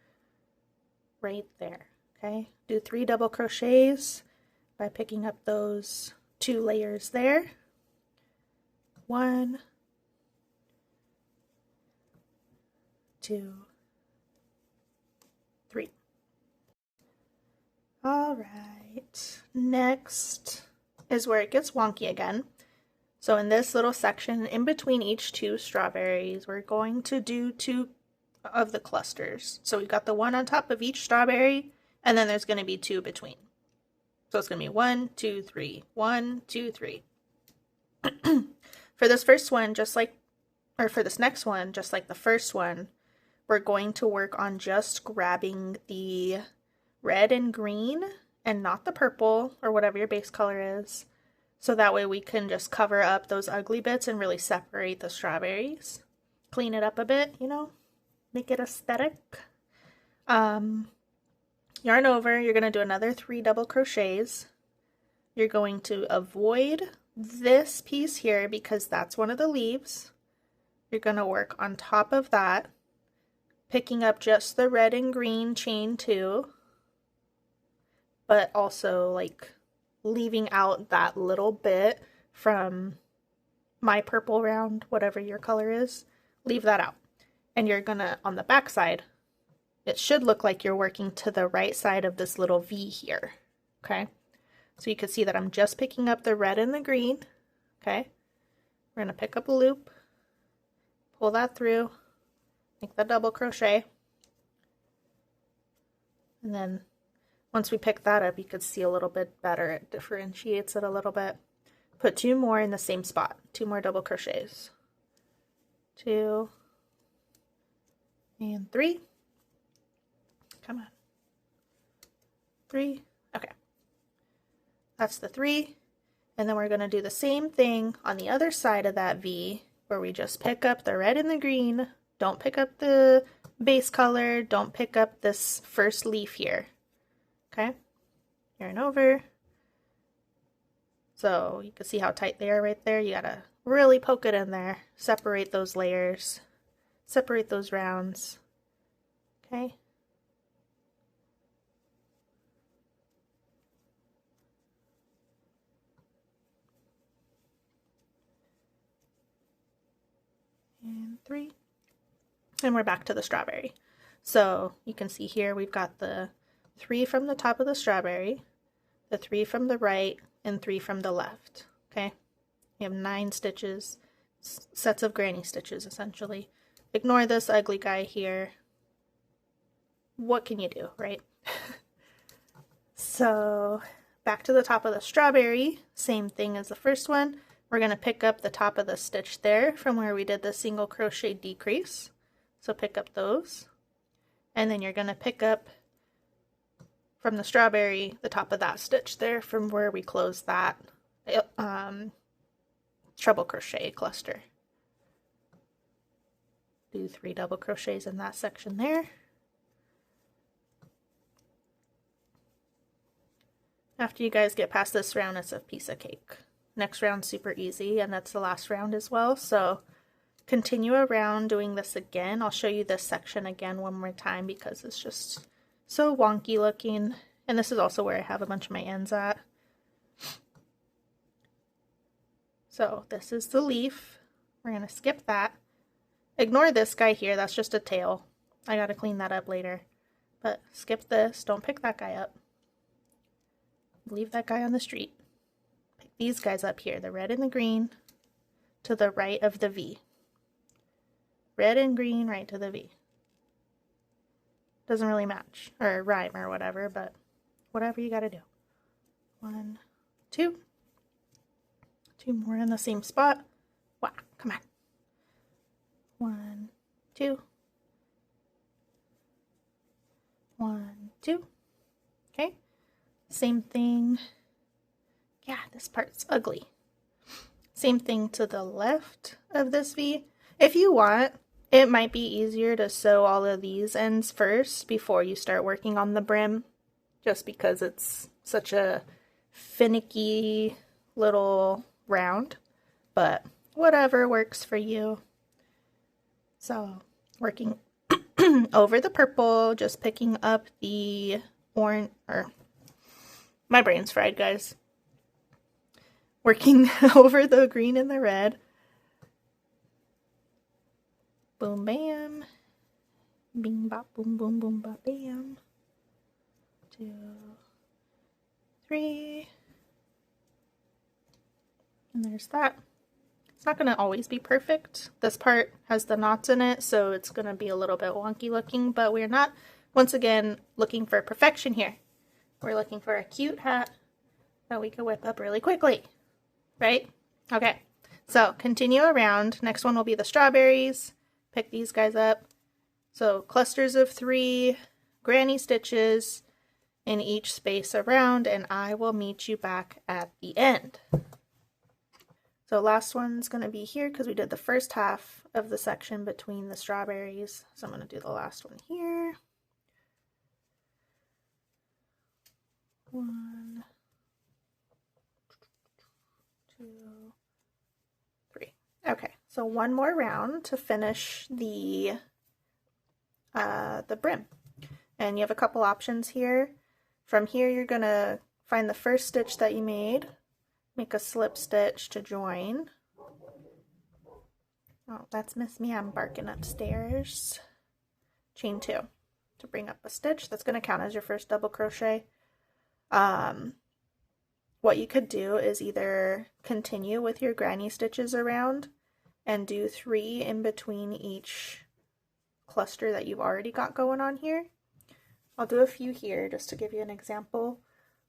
right there. Okay, do 3 double crochets by picking up those 2 layers there. 1, 2, 3. All right, next is where it gets wonky again. So in this little section, in between each 2 strawberries, we're going to do 2 of the clusters. So we've got the one on top of each strawberry, and then there's going to be 2 between. So it's going to be 1, 2, 3, 1, 2, 3. For this first one, for this next one, just like the first one, we're going to work on just grabbing the red and green and not the purple or whatever your base color is. So that way we can just cover up those ugly bits and really separate the strawberries. Clean it up a bit, you know, make it aesthetic. Yarn over, you're going to do another 3 double crochets. You're going to avoid this piece here because that's one of the leaves. You're going to work on top of that, picking up just the red and green chain 2, but also like leaving out that little bit from my purple round, whatever your color is, leave that out. And you're gonna, on the back side, it should look like you're working to the right side of this little V here, okay? So you can see that I'm just picking up the red and the green, okay? We're gonna pick up a loop, pull that through, make the double crochet, and then once we pick that up, you could see a little bit better. It differentiates it a little bit. Put 2 more in the same spot. 2 more double crochets. 2 and 3. Come on. 3. Okay. That's the 3. And then we're going to do the same thing on the other side of that V, where we just pick up the red and the green. Don't pick up the base color. Don't pick up this first leaf here. Okay, yarn over. So you can see how tight they are right there. You gotta really poke it in there. Separate those layers. Separate those rounds. Okay. And 3. And we're back to the strawberry. So you can see here we've got the 3 from the top of the strawberry, the 3 from the right, and 3 from the left, okay? You have 9 stitches, sets of granny stitches, essentially. Ignore this ugly guy here. What can you do, right? So, back to the top of the strawberry, same thing as the first one. We're going to pick up the top of the stitch there from where we did the single crochet decrease. So pick up those. And then you're going to pick up from the strawberry, the top of that stitch there from where we closed that treble crochet cluster. Do 3 double crochets in that section there. After you guys get past this round, it's a piece of cake. Next round's super easy, and that's the last round as well, so continue around doing this again. I'll show you this section again one more time because it's just so wonky looking, and this is also where I have a bunch of my ends at. So this is the leaf. We're going to skip that. Ignore this guy here, that's just a tail. I gotta clean that up later. But skip this, don't pick that guy up. Leave that guy on the street. Pick these guys up here, the red and the green, to the right of the V. Red and green right to the V. Doesn't really match, or rhyme or whatever, but whatever you gotta do. 1, 2. 2 more in the same spot. Wow, come on. 1, 2, 1, 2. Okay, same thing. Yeah, this part's ugly. Same thing to the left of this V. If you want, it might be easier to sew all of these ends first before you start working on the brim, just because it's such a finicky little round, but whatever works for you. So working over the purple, just picking up the orange, or my brain's fried, guys. Working over the green and the red. Boom, bam. Bing, bop, boom, boom, boom, bop, bam. 2, 3. And there's that. It's not going to always be perfect. This part has the knots in it, so it's going to be a little bit wonky looking, but we're not, once again, looking for perfection here. We're looking for a cute hat that we can whip up really quickly, right? Okay, so continue around. Next one will be the strawberries. Pick these guys up. So clusters of 3 granny stitches in each space around, and I will meet you back at the end. So last one's going to be here because we did the first half of the section between the strawberries. So I'm going to do the last one here. 1, 2, 3. Okay, so one more round to finish the brim. And you have a couple options here. From here, you're going to find the first stitch that you made. Make a slip stitch to join. Oh, that's Miss Me. I'm barking upstairs. Chain 2 to bring up a stitch. That's going to count as your first double crochet. What you could do is either continue with your granny stitches around and do 3 in between each cluster that you've already got going on here. I'll do a few here just to give you an example.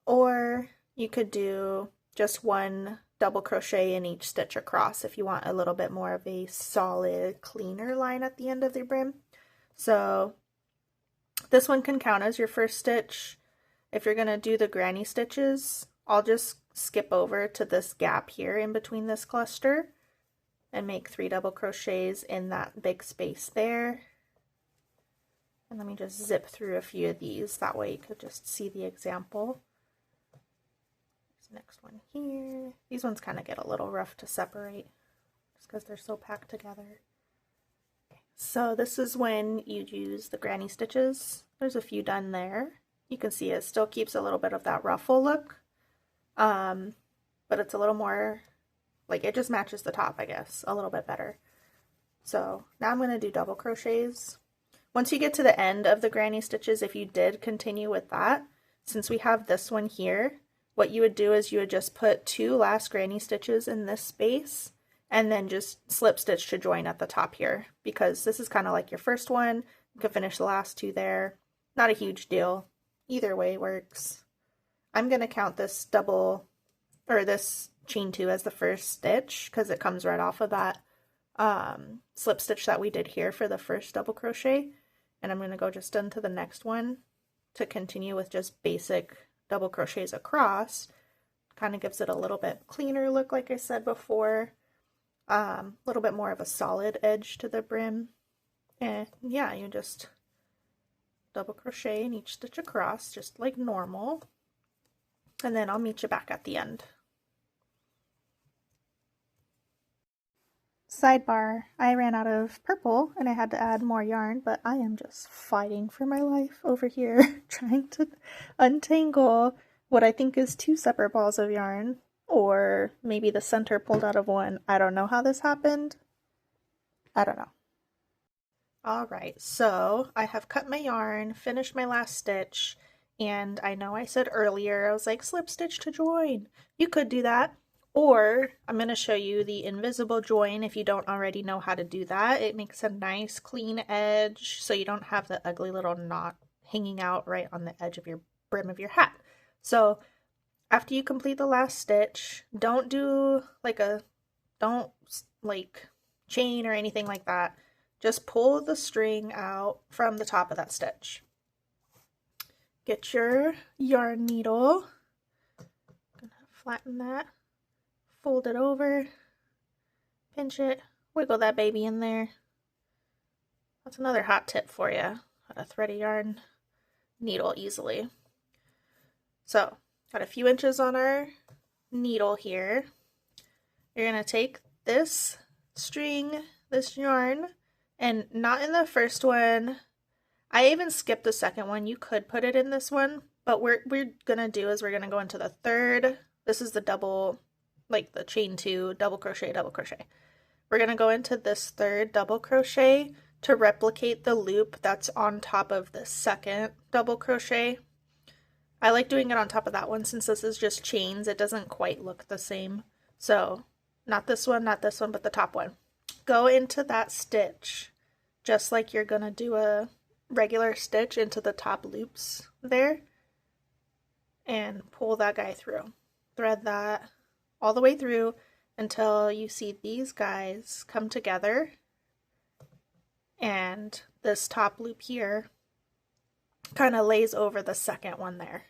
Or you could do just 1 double crochet in each stitch across if you want a little bit more of a solid, cleaner line at the end of the brim. So this one can count as your first stitch. If you're going to do the granny stitches, I'll just skip over to this gap here in between this cluster and make 3 double crochets in that big space there. And let me just zip through a few of these, that way you could just see the example. Next one here. These ones kind of get a little rough to separate just because they're so packed together. Okay. So this is when you use the granny stitches. There's a few done there. You can see it still keeps a little bit of that ruffle look, but it's a little more, like, it just matches the top, I guess, a little bit better. So now I'm going to do double crochets. Once you get to the end of the granny stitches, if you did continue with that, since we have this one here, what you would do is you would just put 2 last granny stitches in this space and then just slip stitch to join at the top here, because this is kind of like your first one. You can finish the last 2 there. Not a huge deal. Either way works. I'm going to count this this chain 2 as the first stitch because it comes right off of that slip stitch that we did here for the first double crochet. And I'm going to go just into the next one to continue with just basic double crochets across. Kind of gives it a little bit cleaner look, like I said before. A little bit more of a solid edge to the brim. And yeah, you just double crochet in each stitch across, just like normal. And then I'll meet you back at the end. Sidebar, I ran out of purple and I had to add more yarn, but I am just fighting for my life over here trying to untangle what I think is 2 separate balls of yarn, or maybe the center pulled out of one. I don't know how this happened. I don't know. Alright, so I have cut my yarn, finished my last stitch, and I know I said earlier, I was like, slip stitch to join. You could do that. Or I'm going to show you the invisible join if you don't already know how to do that. It makes a nice clean edge so you don't have the ugly little knot hanging out right on the edge of your brim of your hat. So after you complete the last stitch, don't chain or anything like that. just pull the string out from the top of that stitch. Get your yarn needle, gonna flatten that, fold it over, pinch it, wiggle that baby in there. That's another hot tip for you, how to thread a yarn needle easily. So, got a few inches on our needle here. You're going to take this string, this yarn, and not in the first one. I even skipped the second one. You could put it in this one, but what we're going to do is we're going to go into the third. This is the double, like the chain 2, double crochet, double crochet. We're going to go into this third double crochet to replicate the loop that's on top of the second double crochet. I like doing it on top of that one since this is just chains. It doesn't quite look the same. So not this one, not this one, but the top one. Go into that stitch just like you're gonna do a regular stitch into the top loops there, and pull that guy through. Thread that all the way through until you see these guys come together and this top loop here kind of lays over the second one there.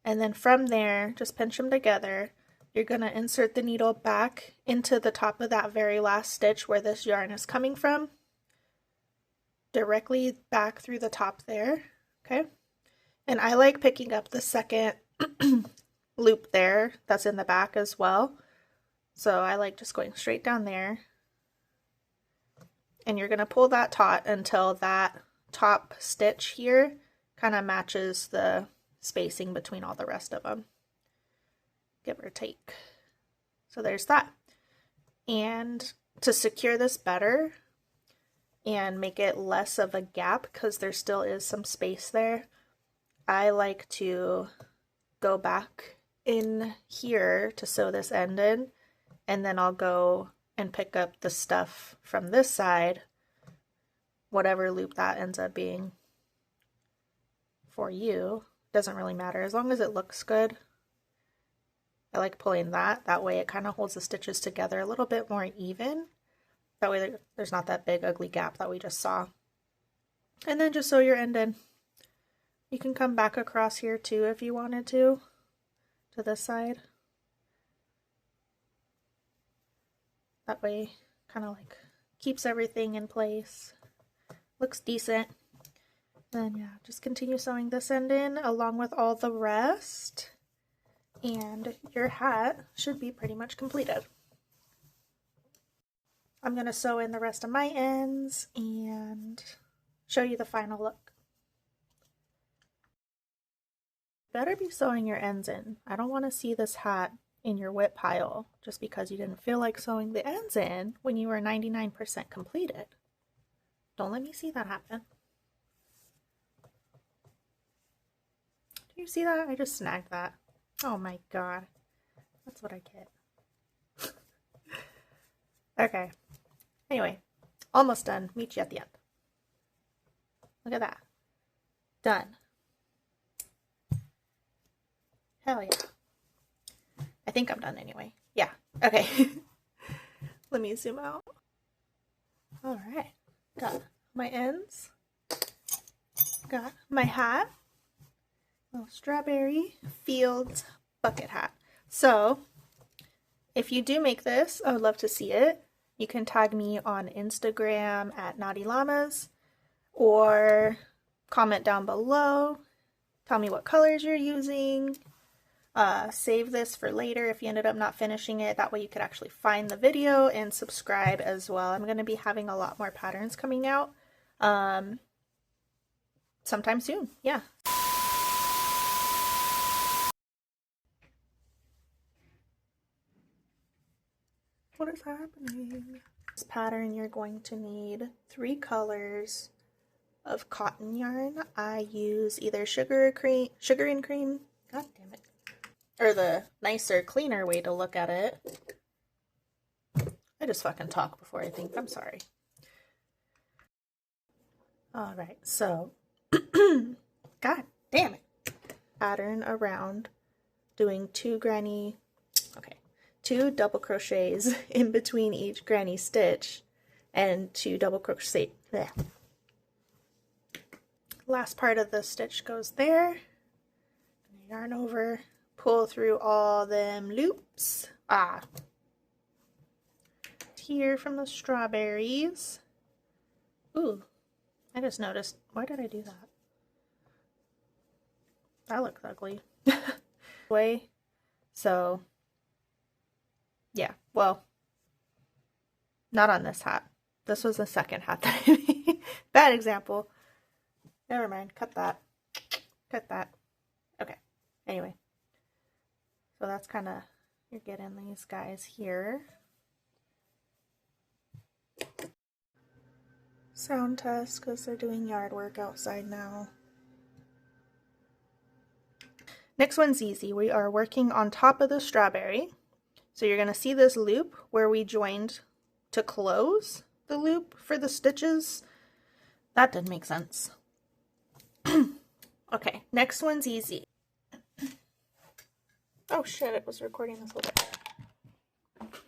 And then from there, just pinch them together. You're going to insert the needle back into the top of that very last stitch where this yarn is coming from. Directly back through the top there, okay? And I like picking up the second loop there that's in the back as well. So I like just going straight down there. And you're going to pull that taut until that top stitch here kind of matches the spacing between all the rest of them, give or take. So there's that. And to secure this better and make it less of a gap, because there still is some space there, I like to go back in here to sew this end in, and then I'll go and pick up the stuff from this side, whatever loop that ends up being for you. Doesn't really matter as long as it looks good. I like pulling that way it kind of holds the stitches together a little bit more even. That way there's not that big ugly gap that we just saw. And then just sew your end in. You can come back across here too if you wanted to this side. That way kind of like keeps everything in place. Looks decent. Then yeah, just continue sewing this end in along with all the rest, and your hat should be pretty much completed. I'm going to sew in the rest of my ends and show you the final look. Better be sewing your ends in. I don't want to see this hat in your WIP pile just because you didn't feel like sewing the ends in when you were 99% completed. Don't let me see that happen. Do you see that? I just snagged that. Oh my god. That's what I get. Okay. Anyway, almost done. Meet you at the end. Look at that. Done. Hell yeah. I think I'm done anyway. Yeah. Okay. Let me zoom out. Alright. Got my ends. Got my hat. Little strawberry fields bucket hat. So if you do make this, I would love to see it. You can tag me on Instagram at KNOTTY or comment down below. Tell me what colors you're using. Save this for later if you ended up not finishing it. That way you could actually find the video and subscribe as well. I'm going to be having a lot more patterns coming out sometime soon. Yeah. What is happening? This pattern, you're going to need 3 colors of cotton yarn. I use either sugar and cream, god damn it, or the nicer, cleaner way to look at it. I just fucking talk before I think. I'm sorry. Alright, so, god damn it. Pattern around doing 2 double crochets in between each granny stitch, and to double crochet. Blech. Last part of the stitch goes there. Yarn over, pull through all them loops. Here from the strawberries. Ooh, I just noticed. Why did I do that? That looks ugly. Way. So, yeah, well, not on this hat. This was the second hat that I made. Bad example. Never mind. Cut that. Cut that. Okay. Anyway. So that's kind of, you're getting these guys here. Sound test because they're doing yard work outside now. Next one's easy. We are working on top of the strawberry. So you're going to see this loop where we joined to close the loop for the stitches. That didn't make sense. Okay, next one's easy. Oh shit, it was recording this whole bit.